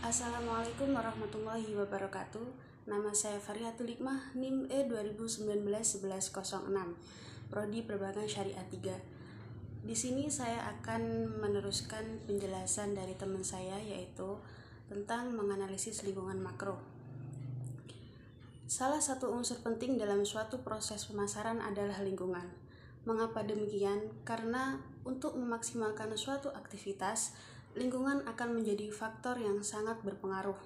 Assalamualaikum warahmatullahi wabarakatuh. Nama saya Farihatul Hikmah, NIM E2019-1106, Prodi Perbankan Syariah 3. Di sini saya akan meneruskan penjelasan dari teman saya, yaitu tentang menganalisis lingkungan makro. Salah satu unsur penting dalam suatu proses pemasaran adalah lingkungan. Mengapa demikian? Karena untuk memaksimalkan suatu aktivitas, lingkungan akan menjadi faktor yang sangat berpengaruh.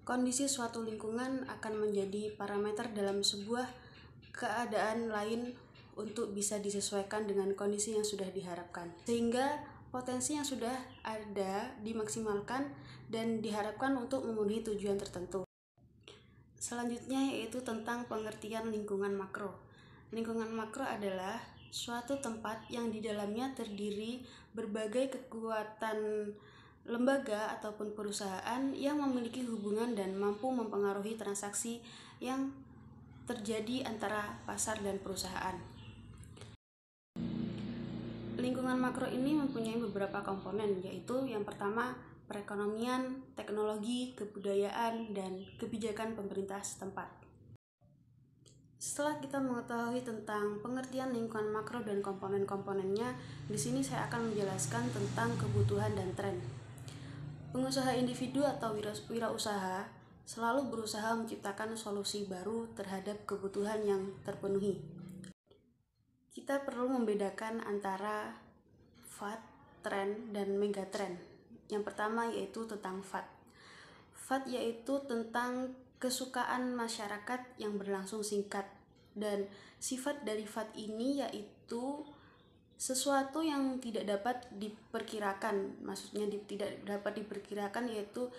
Kondisi suatu lingkungan akan menjadi parameter dalam sebuah keadaan lain untuk bisa disesuaikan dengan kondisi yang sudah diharapkan. Sehingga potensi yang sudah ada dimaksimalkan dan diharapkan untuk memenuhi tujuan tertentu. Selanjutnya yaitu tentang pengertian lingkungan makro. Lingkungan makro adalah suatu tempat yang di dalamnya terdiri berbagai kekuatan lembaga ataupun perusahaan yang memiliki hubungan dan mampu mempengaruhi transaksi yang terjadi antara pasar dan perusahaan. Lingkungan makro ini mempunyai beberapa komponen, yaitu yang pertama perekonomian, teknologi, kebudayaan, dan kebijakan pemerintah setempat. Setelah kita mengetahui tentang pengertian lingkungan makro dan komponen-komponennya, di sini saya akan menjelaskan tentang kebutuhan dan tren. Pengusaha individu atau wirausaha selalu berusaha menciptakan solusi baru terhadap kebutuhan yang terpenuhi. Kita perlu membedakan antara fad, tren, dan megatrend. Yang pertama yaitu tentang fad. Fad yaitu tentang kesukaan masyarakat yang berlangsung singkat, dan sifat dari fad ini yaitu sesuatu yang tidak dapat diperkirakan. Maksudnya tidak dapat diperkirakan yaitu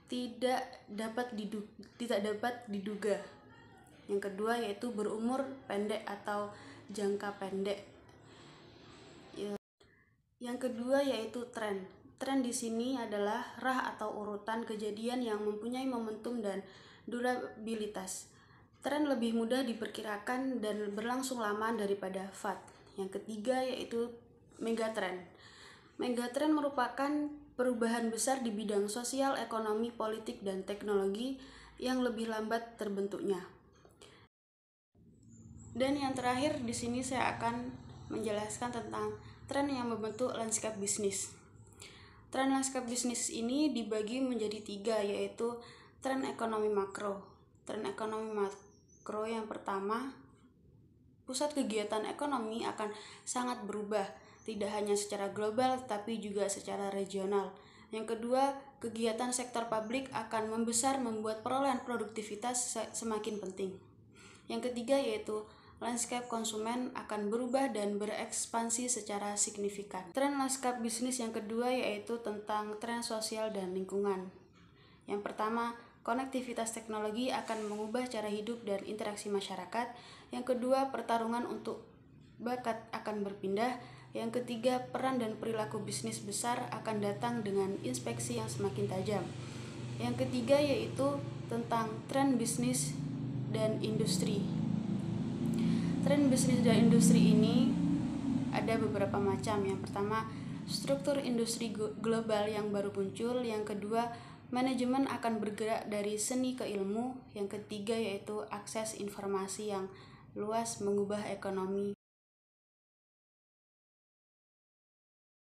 tidak dapat diduga. Yang kedua yaitu berumur pendek atau jangka pendek. Yang kedua yaitu tren. Tren di sini adalah rah atau urutan kejadian yang mempunyai momentum dan durabilitas. Tren lebih mudah diperkirakan dan berlangsung lama daripada fad. Yang ketiga yaitu megatrend. Megatrend merupakan perubahan besar di bidang sosial, ekonomi, politik, dan teknologi yang lebih lambat terbentuknya. Dan yang terakhir di sini saya akan menjelaskan tentang tren yang membentuk lanskap bisnis. Tren lanskap bisnis ini dibagi menjadi 3, yaitu tren ekonomi makro. Tren ekonomi makro yang pertama, pusat kegiatan ekonomi akan sangat berubah, tidak hanya secara global tetapi juga secara regional. Yang kedua, kegiatan sektor publik akan membesar membuat perolehan produktivitas semakin penting. Yang ketiga yaitu lanskap konsumen akan berubah dan berekspansi secara signifikan. Tren lanskap bisnis yang kedua yaitu tentang tren sosial dan lingkungan. Yang pertama, konektivitas teknologi akan mengubah cara hidup dan interaksi masyarakat. Yang kedua, pertarungan untuk bakat akan berpindah. Yang ketiga, peran dan perilaku bisnis besar akan datang dengan inspeksi yang semakin tajam. Yang ketiga yaitu tentang tren bisnis dan industri. Tren bisnis dan industri ini ada beberapa macam. Yang pertama, struktur industri global yang baru muncul. Yang kedua, manajemen akan bergerak dari seni ke ilmu. Yang ketiga yaitu akses informasi yang luas mengubah ekonomi